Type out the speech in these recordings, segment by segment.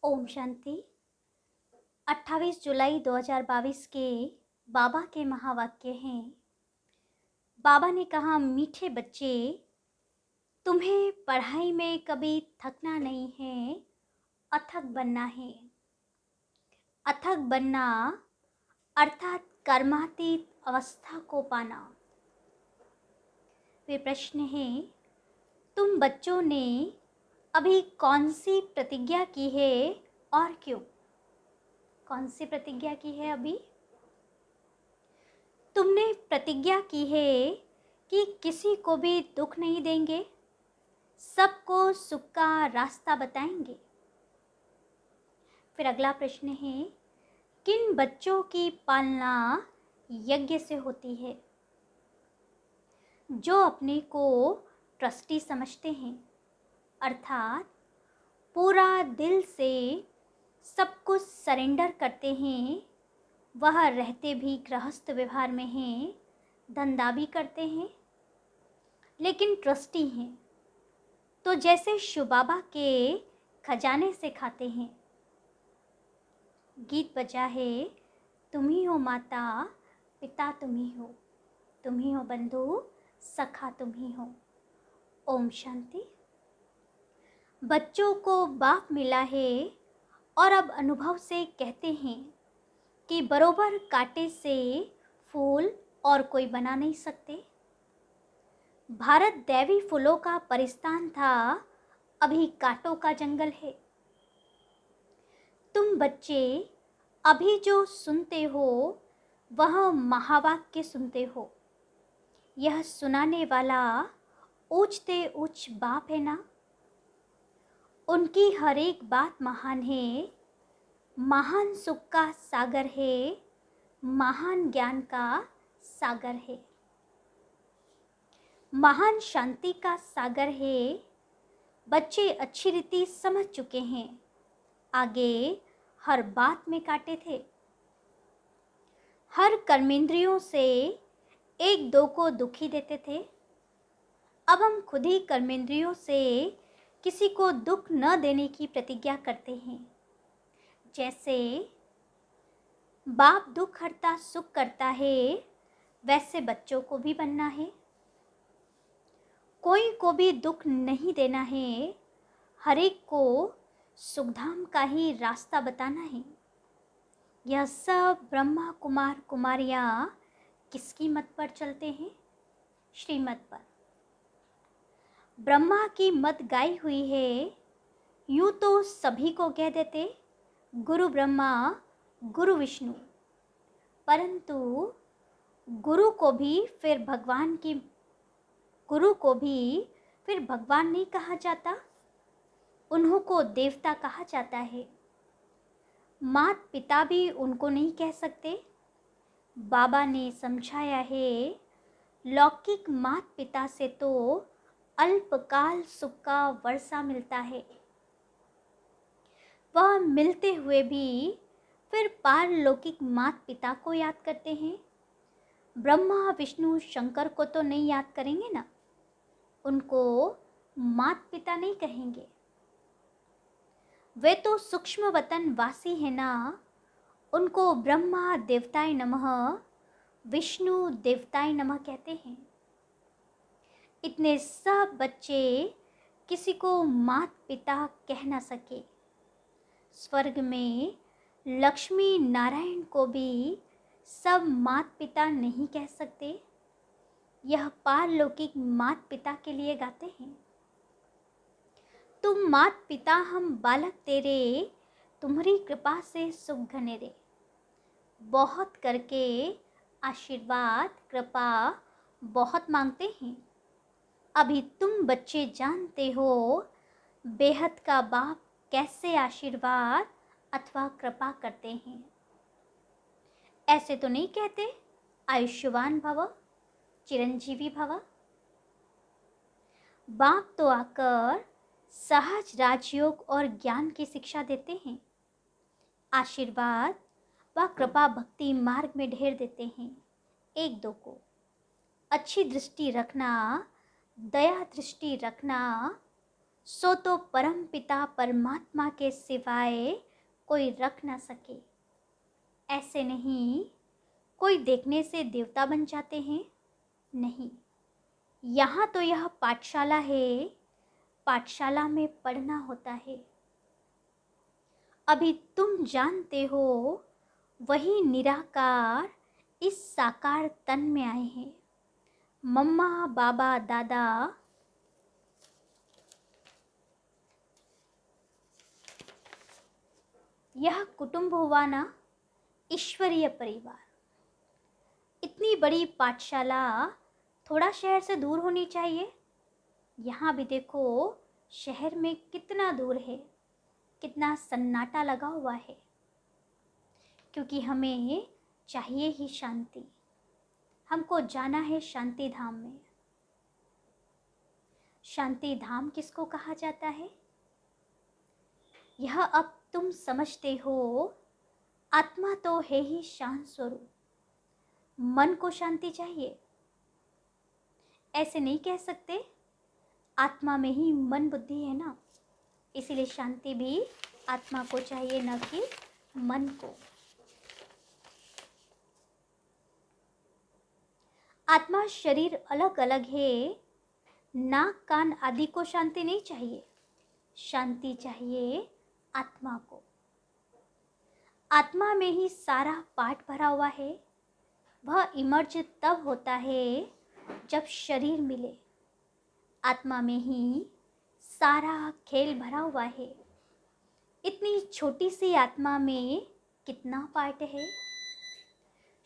ओम शांति। 28 जुलाई 2022 के बाबा के महावाक्य हैं। बाबा ने कहा, मीठे बच्चे, तुम्हें पढ़ाई में कभी थकना नहीं है, अथक बनना है। अथक बनना अर्थात कर्मातीत अवस्था को पाना। फिर प्रश्न है, तुम बच्चों ने अभी कौन सी प्रतिज्ञा की है और क्यों? कौन सी प्रतिज्ञा की है? अभी तुमने प्रतिज्ञा की है कि किसी को भी दुख नहीं देंगे, सबको सुख का रास्ता बताएंगे। फिर अगला प्रश्न है, किन बच्चों की पालना यज्ञ से होती है? जो अपने को ट्रस्टी समझते हैं, अर्थात पूरा दिल से सब कुछ सरेंडर करते हैं। वह रहते भी गृहस्थ व्यवहार में हैं, धंधा भी करते हैं, लेकिन ट्रस्टी हैं। तो जैसे शिव बाबा के खजाने से खाते हैं। गीत बजा है, तुम ही हो माता पिता, तुम ही हो बंधु सखा, तुम ही हो। ओम शांति। बच्चों को बाप मिला है और अब अनुभव से कहते हैं कि बरोबर कांटे से फूल और कोई बना नहीं सकते। भारत दैवी फूलों का परिस्तान था, अभी कांटों का जंगल है। तुम बच्चे अभी जो सुनते हो वह महावाक्य सुनते हो। यह सुनाने वाला ऊंचते ऊंच बाप है ना। उनकी हर एक बात महान है, महान सुख का सागर है, महान ज्ञान का सागर है, महान शांति का सागर है। बच्चे अच्छी रीति समझ चुके हैं। आगे हर बात में काटे थे। हर कर्मेंद्रियों से एक दो को दुखी देते थे। अब हम खुद ही कर्मेंद्रियों से किसी को दुख न देने की प्रतिज्ञा करते हैं। जैसे बाप दुख हरता सुख करता है, वैसे बच्चों को भी बनना है। कोई को भी दुख नहीं देना है, हर एक को सुखधाम का ही रास्ता बताना है। यह सब ब्रह्मा कुमार कुमारियाँ किसकी मत पर चलते हैं? श्रीमत पर। ब्रह्मा की मत गाई हुई है। यूँ तो सभी को कह देते गुरु ब्रह्मा गुरु विष्णु, परंतु गुरु को भी फिर भगवान नहीं कहा जाता, उन्हों को देवता कहा जाता है। मात पिता भी उनको नहीं कह सकते। बाबा ने समझाया है, लौकिक मात पिता से तो अल्पकाल सुख का वर्षा मिलता है। वह मिलते हुए भी फिर पारलौकिक मात पिता को याद करते हैं। ब्रह्मा विष्णु शंकर को तो नहीं याद करेंगे ना, उनको मात पिता नहीं कहेंगे। वे तो सूक्ष्म वतन वासी है ना, उनको ब्रह्मा देवताय नमः, विष्णु देवताय नमः कहते हैं। इतने सब बच्चे किसी को मात पिता कह ना सके। स्वर्ग में लक्ष्मी नारायण को भी सब मात पिता नहीं कह सकते। यह पारलौकिक मात पिता के लिए गाते हैं। तुम मात पिता हम बालक तेरे, तुम्हारी कृपा से सुख घने रे। बहुत करके आशीर्वाद कृपा बहुत मांगते हैं। अभी तुम बच्चे जानते हो बेहद का बाप कैसे आशीर्वाद अथवा कृपा करते हैं। ऐसे तो नहीं कहते आयुष्यवान भव, चिरंजीवी भव। बाप तो आकर सहज राजयोग और ज्ञान की शिक्षा देते हैं। आशीर्वाद व कृपा भक्ति मार्ग में ढेर देते हैं। एक दो को अच्छी दृष्टि रखना, दया दृष्टि रखना, सो तो परम पिता परमात्मा के सिवाय कोई रख ना सके। ऐसे नहीं कोई देखने से देवता बन जाते हैं, नहीं। यहाँ तो यह पाठशाला है, पाठशाला में पढ़ना होता है। अभी तुम जानते हो वही निराकार इस साकार तन में आए हैं। मम्मा बाबा दादा यह कुटुंब हुआ ना, ईश्वरीय परिवार। इतनी बड़ी पाठशाला थोड़ा शहर से दूर होनी चाहिए। यहाँ भी देखो शहर में कितना दूर है, कितना सन्नाटा लगा हुआ है, क्योंकि हमें चाहिए ही शांति। हमको जाना है शांति धाम में। शांति धाम किसको कहा जाता है? यह अब तुम समझते हो। आत्मा तो है ही शांत स्वरूप। मन को शांति चाहिए, ऐसे नहीं कह सकते। आत्मा में ही मन बुद्धि है ना, इसीलिए शांति भी आत्मा को चाहिए, न कि मन को। आत्मा शरीर अलग अलग है। नाक कान आदि को शांति नहीं चाहिए, शांति चाहिए आत्मा को। आत्मा में ही सारा पाठ भरा हुआ है। वह इमर्ज तब होता है जब शरीर मिले। आत्मा में ही सारा खेल भरा हुआ है। इतनी छोटी सी आत्मा में कितना पाठ है।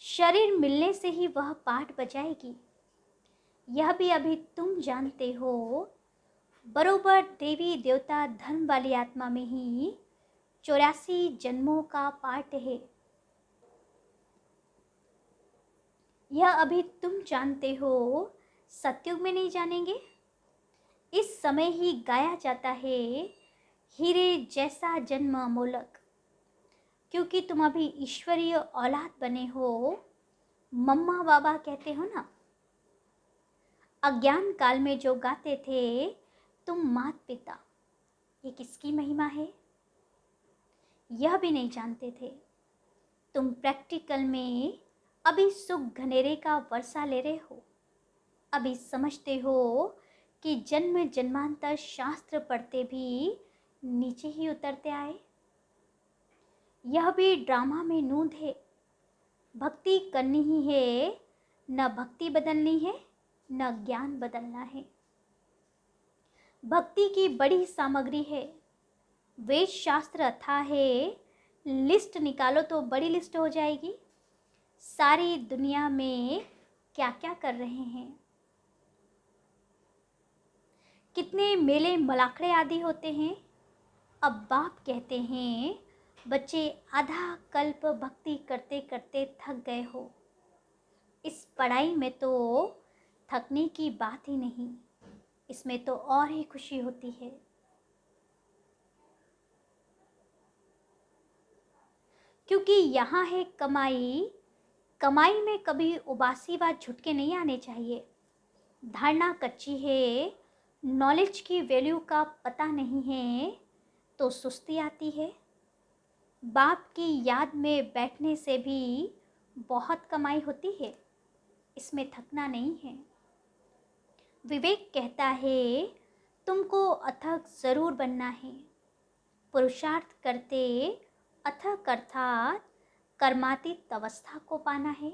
शरीर मिलने से ही वह पाठ बजाएगी। यह भी अभी तुम जानते हो। बरोबर देवी देवता धर्म वाली आत्मा में ही 84 जन्मों का पाठ है। यह अभी तुम जानते हो, सतयुग में नहीं जानेंगे। इस समय ही गाया जाता है, हीरे जैसा जन्म अमोलक। क्योंकि तुम अभी ईश्वरीय औलाद बने हो। मम्मा बाबा कहते हो ना। अज्ञान काल में जो गाते थे, तुम मात पिता, ये किसकी महिमा है? यह भी नहीं जानते थे। तुम प्रैक्टिकल में अभी सुख घनेरे का वर्षा ले रहे हो। अभी समझते हो कि जन्म जन्मांतर शास्त्र पढ़ते भी नीचे ही उतरते आए। यह भी ड्रामा में नूंद है। भक्ति करनी ही है, न भक्ति बदलनी है, न ज्ञान बदलना है। भक्ति की बड़ी सामग्री है। वेद शास्त्र अथाह है। लिस्ट निकालो तो बड़ी लिस्ट हो जाएगी। सारी दुनिया में क्या क्या कर रहे हैं, कितने मेले मलाखड़े आदि होते हैं। अब बाप कहते हैं, बच्चे आधा कल्प भक्ति करते करते थक गए हो। इस पढ़ाई में तो थकने की बात ही नहीं, इसमें तो और ही खुशी होती है। क्योंकि यहाँ है कमाई। कमाई में कभी उबासी व झुटके नहीं आने चाहिए। धारणा कच्ची है, नॉलेज की वैल्यू का पता नहीं है, तो सुस्ती आती है। बाप की याद में बैठने से भी बहुत कमाई होती है, इसमें थकना नहीं है। विवेक कहता है, तुमको अथक ज़रूर बनना है। पुरुषार्थ करते अथक अर्थात कर्मातीत अवस्था को पाना है।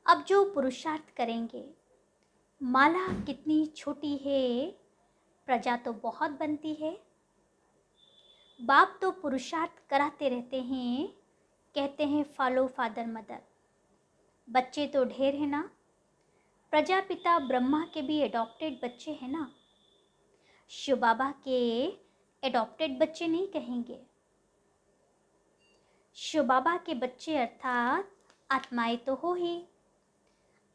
अब जो पुरुषार्थ करेंगे, माला कितनी छोटी है, प्रजा तो बहुत बनती है। बाप तो पुरुषार्थ कराते रहते हैं, कहते हैं फॉलो फादर मदर। बच्चे तो ढेर है ना। प्रजापिता ब्रह्मा के भी एडॉप्टेड बच्चे हैं ना। शिव बाबा के एडॉप्टेड बच्चे नहीं कहेंगे। शिव बाबा के बच्चे अर्थात आत्माएं तो हो ही।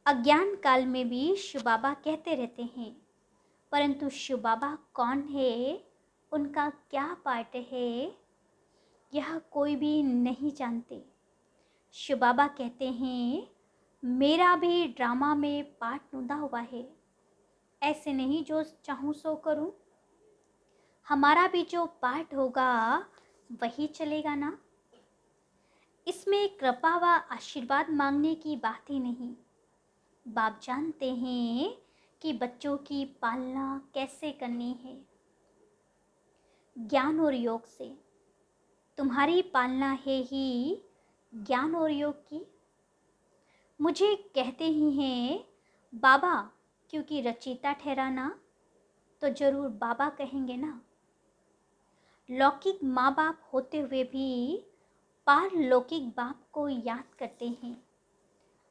अज्ञान काल में भी शिव बाबा कहते रहते हैं, परंतु शिव बाबा कौन है, उनका क्या पार्ट है, यह कोई भी नहीं जानते। शिव बाबा कहते हैं, मेरा भी ड्रामा में पार्ट नूंदा हुआ है। ऐसे नहीं जो चाहूँ सो करूँ। हमारा भी जो पाठ होगा वही चलेगा ना। इसमें कृपा व आशीर्वाद मांगने की बात ही नहीं। बाप जानते हैं कि बच्चों की पालना कैसे करनी है। ज्ञान और योग से तुम्हारी पालना है ही ज्ञान और योग की। मुझे कहते ही हैं बाबा, क्योंकि रचयिता ठहराना तो जरूर बाबा कहेंगे ना। लौकिक माँ बाप होते हुए भी पारलौकिक बाप को याद करते हैं।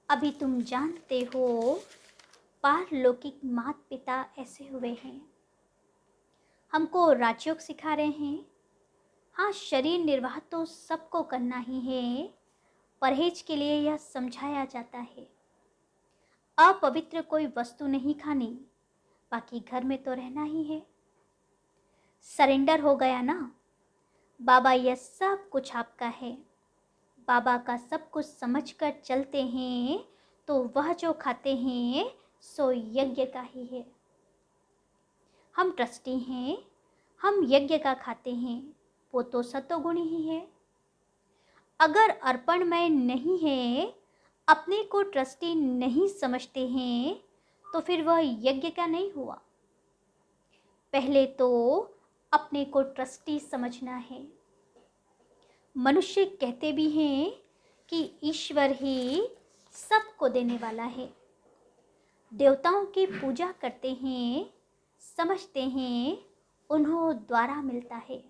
अभी तुम जानते हो पारलौकिक माता पिता ऐसे हुए हैं। हमको राजयोग सिखा रहे हैं। हाँ, शरीर निर्वाह तो सबको करना ही है। परहेज के लिए यह समझाया जाता है। अपवित्र कोई वस्तु नहीं खानी, बाकी घर में तो रहना ही है। सरेंडर हो गया ना। बाबा, यह सब कुछ आपका है। बाबा का सब कुछ समझकर चलते हैं तो वह जो खाते हैं सो यज्ञ का ही है। हम ट्रस्टी हैं, हम यज्ञ का खाते हैं, वो तो सत्वगुण ही है। अगर अर्पणमय नहीं है, अपने को ट्रस्टी नहीं समझते हैं, तो फिर वह यज्ञ का नहीं हुआ। पहले तो अपने को ट्रस्टी समझना है। मनुष्य कहते भी हैं कि ईश्वर ही सबको देने वाला है। देवताओं की पूजा करते हैं, समझते हैं उन्हों द्वारा मिलता है,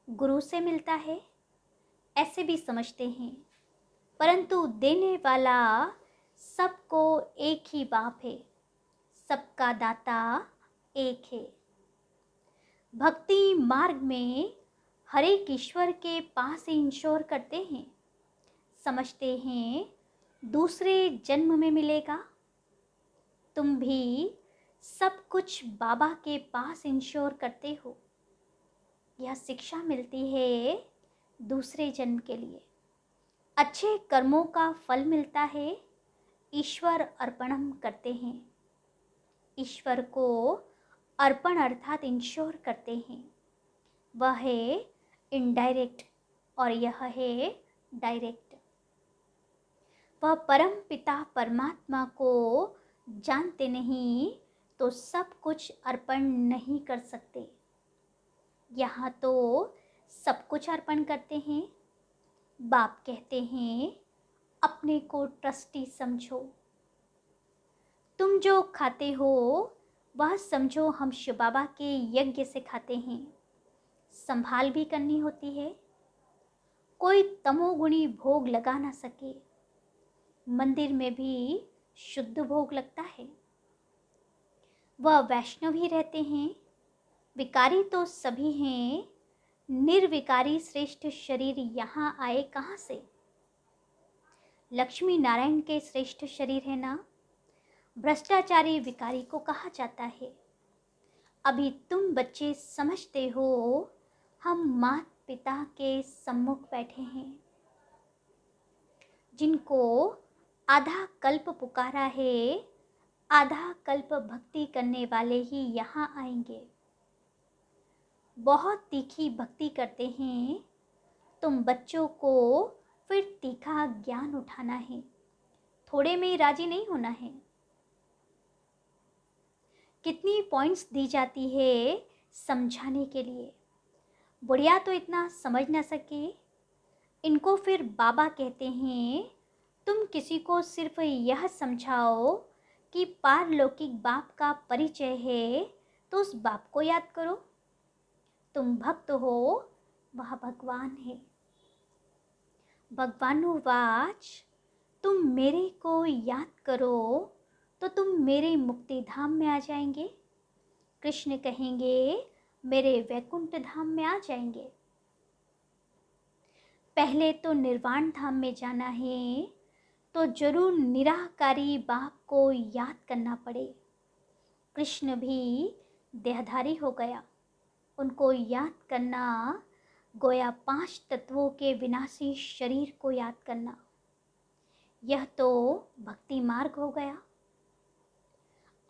गुरु से मिलता है, ऐसे भी समझते हैं। परंतु देने वाला सबको एक ही बाप है, सबका दाता एक है। भक्ति मार्ग में हर एक ईश्वर के पास ही इंश्योर करते हैं, समझते हैं दूसरे जन्म में मिलेगा। तुम भी सब कुछ बाबा के पास इंश्योर करते हो। यह शिक्षा मिलती है दूसरे जन्म के लिए। अच्छे कर्मों का फल मिलता है। ईश्वर अर्पणम करते हैं, ईश्वर को अर्पण अर्थात इंश्योर करते हैं। वह है इनडायरेक्ट और यह है डायरेक्ट। वह परम पिता परमात्मा को जानते नहीं तो सब कुछ अर्पण नहीं कर सकते। यहाँ तो सब कुछ अर्पण करते हैं। बाप कहते हैं अपने को ट्रस्टी समझो। तुम जो खाते हो वह समझो हम शिव बाबा के यज्ञ से खाते हैं। संभाल भी करनी होती है। कोई तमोगुणी भोग लगा ना सके। मंदिर में भी शुद्ध भोग लगता है। वह वैष्णव ही रहते हैं। विकारी तो सभी हैं। निर्विकारी श्रेष्ठ शरीर यहाँ आए कहाँ से? लक्ष्मी नारायण के श्रेष्ठ शरीर है ना। भ्रष्टाचारी विकारी को कहा जाता है। अभी तुम बच्चे समझते हो हम माता पिता के सम्मुख बैठे हैं, जिनको आधा कल्प पुकारा है। आधा कल्प भक्ति करने वाले ही यहाँ आएंगे। बहुत तीखी भक्ति करते हैं। तुम बच्चों को फिर तीखा ज्ञान उठाना है। थोड़े में ही राजी नहीं होना है। कितनी पॉइंट्स दी जाती है समझाने के लिए। बुढ़िया तो इतना समझ ना सके। इनको फिर बाबा कहते हैं तुम किसी को सिर्फ यह समझाओ कि पारलौकिक बाप का परिचय है तो उस बाप को याद करो। तुम भक्त हो, वह भगवान है। भगवानुवाच तुम मेरे को याद करो तो तुम मेरे मुक्ति धाम में आ जाएंगे। कृष्ण कहेंगे मेरे वैकुंठ धाम में आ जाएंगे। पहले तो निर्वाण धाम में जाना है तो जरूर निराकारी बाप को याद करना पड़े। कृष्ण भी देहधारी हो गया। उनको याद करना गोया 5 तत्वों के विनाशी शरीर को याद करना। यह तो भक्ति मार्ग हो गया।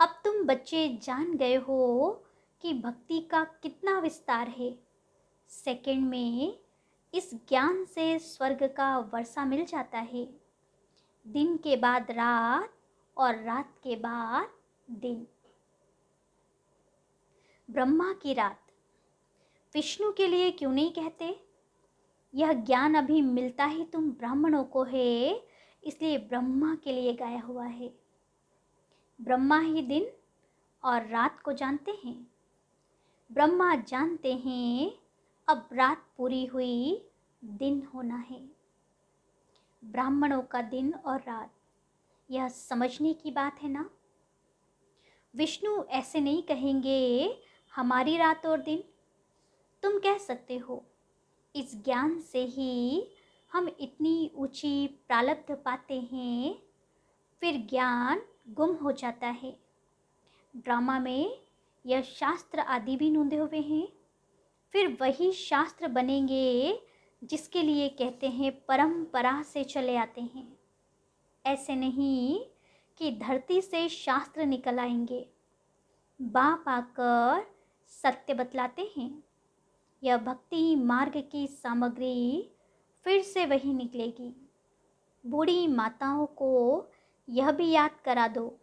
अब तुम बच्चे जान गए हो कि भक्ति का कितना विस्तार है। सेकंड में इस ज्ञान से स्वर्ग का वर्षा मिल जाता है। दिन के बाद रात और रात के बाद दिन। ब्रह्मा की रात विष्णु के लिए क्यों नहीं कहते? यह ज्ञान अभी मिलता ही तुम ब्राह्मणों को है, इसलिए ब्रह्मा के लिए गाया हुआ है। ब्रह्मा ही दिन और रात को जानते हैं। ब्रह्मा जानते हैं अब रात पूरी हुई, दिन होना है। ब्राह्मणों का दिन और रात, यह समझने की बात है ना। विष्णु ऐसे नहीं कहेंगे हमारी रात और दिन। तुम कह सकते हो इस ज्ञान से ही हम इतनी ऊंची प्रालब्ध पाते हैं, फिर ज्ञान गुम हो जाता है। ड्रामा में यह शास्त्र आदि भी नूंदे हुए हैं, फिर वही शास्त्र बनेंगे जिसके लिए कहते हैं परंपरा से चले आते हैं। ऐसे नहीं कि धरती से शास्त्र निकल आएंगे। बाप आकर सत्य बतलाते हैं। यह भक्ति मार्ग की सामग्री फिर से वही निकलेगी। बूढ़ी माताओं को यह भी याद करा दो,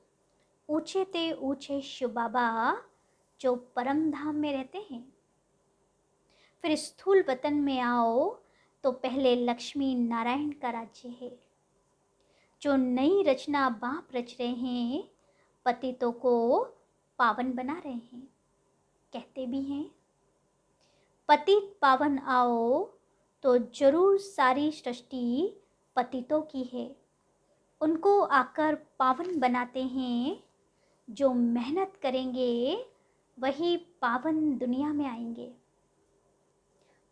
ऊंचे ते ऊंचे शिव बाबा जो परम धाम में रहते हैं। फिर स्थूल वतन में आओ तो पहले लक्ष्मी नारायण का राज्य है। जो नई रचना बाप रच रहे हैं, पतितों को पावन बना रहे हैं। कहते भी हैं पतित पावन आओ, तो जरूर सारी सृष्टि पतितों की है। उनको आकर पावन बनाते हैं। जो मेहनत करेंगे वही पावन दुनिया में आएंगे।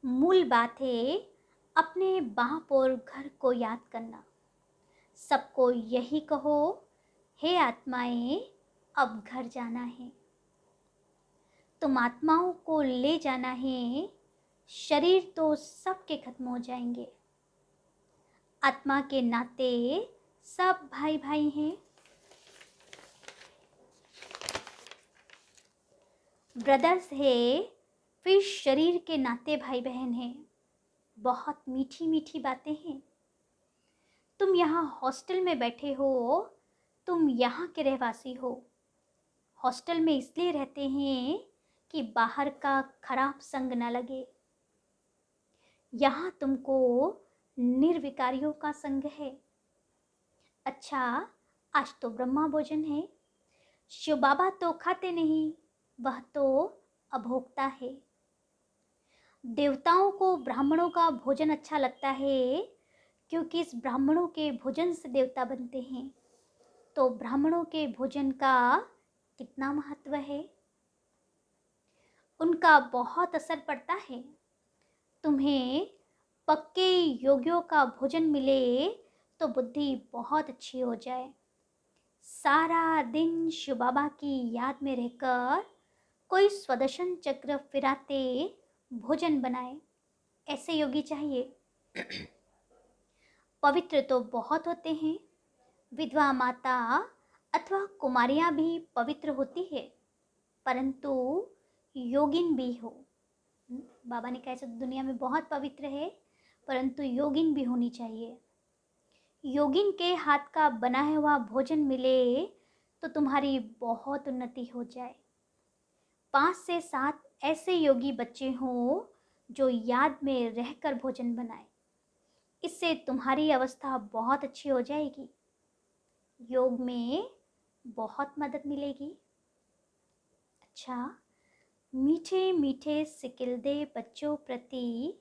मूल बात है अपने बाप और घर को याद करना। सबको यही कहो, हे आत्माएं अब घर जाना है। तुम आत्माओं को ले जाना है, शरीर तो सबके खत्म हो जाएंगे। आत्मा के नाते सब भाई भाई हैं। ब्रदर्स है, फिर शरीर के नाते भाई बहन हैं। बहुत मीठी मीठी बातें हैं। तुम यहाँ हॉस्टल में बैठे हो, तुम यहाँ के रहवासी हो। हॉस्टल में इसलिए रहते हैं कि बाहर का खराब संग न लगे। यहाँ तुमको निर्विकारियों का संग है। अच्छा, आज तो ब्रह्मा भोजन है। शिव बाबा तो खाते नहीं, वह तो अभोक्ता है। देवताओं को ब्राह्मणों का भोजन अच्छा लगता है, क्योंकि इस ब्राह्मणों के भोजन से देवता बनते हैं। तो ब्राह्मणों के भोजन का कितना महत्व है, उनका बहुत असर पड़ता है। तुम्हें पक्के योगियों का भोजन मिले तो बुद्धि बहुत अच्छी हो जाए। सारा दिन शिव बाबा की याद में रहकर कोई स्वदर्शन चक्र फिराते भोजन बनाए, ऐसे योगी चाहिए। पवित्र तो बहुत होते हैं। विधवा माता अथवा कुमारियां भी पवित्र होती है, परंतु योगिन भी हो। बाबा ने कहा दुनिया में बहुत पवित्र है, परंतु योगिन भी होनी चाहिए। योगिन के हाथ का बनाया हुआ भोजन मिले तो तुम्हारी बहुत उन्नति हो जाए। 5 से 7 ऐसे योगी बच्चे हों जो याद में रहकर भोजन बनाए, इससे तुम्हारी अवस्था बहुत अच्छी हो जाएगी। योग में बहुत मदद मिलेगी। अच्छा, मीठे मीठे सिकिलदे बच्चों प्रति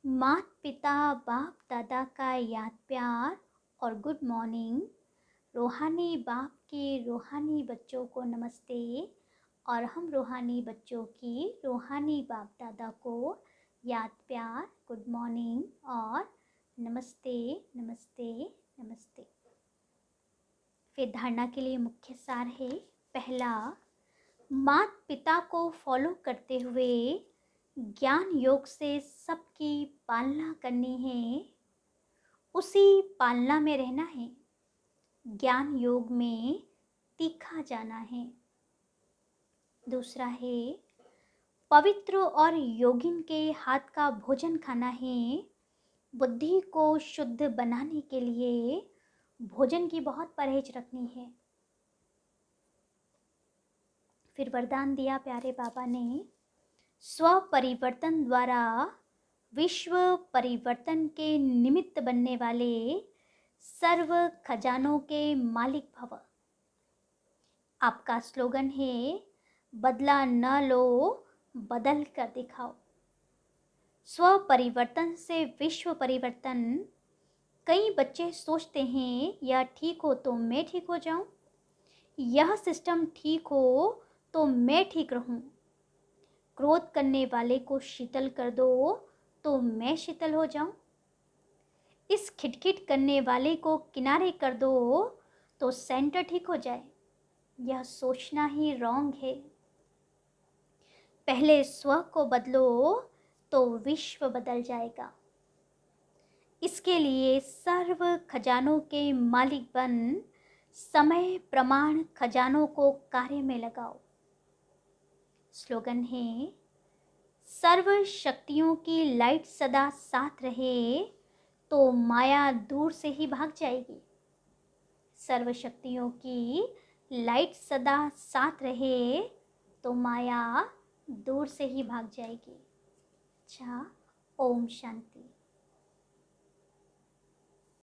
माता पिता बाप दादा का याद प्यार और गुड मॉर्निंग। रूहानी बाप के रूहानी बच्चों को नमस्ते, और हम रूहानी बच्चों की रूहानी बाप दादा को याद प्यार, गुड मॉर्निंग और नमस्ते नमस्ते नमस्ते। फिर धारणा के लिए मुख्य सार है। पहला, माता पिता को फॉलो करते हुए ज्ञान योग से सबकी पालना करनी है, उसी पालना में रहना है। ज्ञान योग में तीखा जाना है। दूसरा है पवित्र और योगिन के हाथ का भोजन खाना है। बुद्धि को शुद्ध बनाने के लिए भोजन की बहुत परहेज रखनी है। फिर वरदान दिया प्यारे बाबा ने, स्व परिवर्तन द्वारा विश्व परिवर्तन के निमित्त बनने वाले सर्व खजानों के मालिक भव। आपका स्लोगन है, बदला न लो, बदल कर दिखाओ। स्व परिवर्तन से विश्व परिवर्तन। कई बच्चे सोचते हैं यह ठीक हो तो मैं ठीक हो जाऊं, यह सिस्टम ठीक हो तो मैं ठीक रहूं, क्रोध करने वाले को शीतल कर दो तो मैं शीतल हो जाऊं, इस खिटखिट करने वाले को किनारे कर दो तो सेंटर ठीक हो जाए। यह सोचना ही रॉन्ग है। पहले स्व को बदलो तो विश्व बदल जाएगा। इसके लिए सर्व खजानों के मालिक बन समय प्रमाण खजानों को कार्य में लगाओ। स्लोगन है, सर्व शक्तियों की लाइट सदा साथ रहे तो माया दूर से ही भाग जाएगी। सर्व शक्तियों की लाइट सदा साथ रहे तो माया दूर से ही भाग जाएगी। अच्छा, ओम शांति।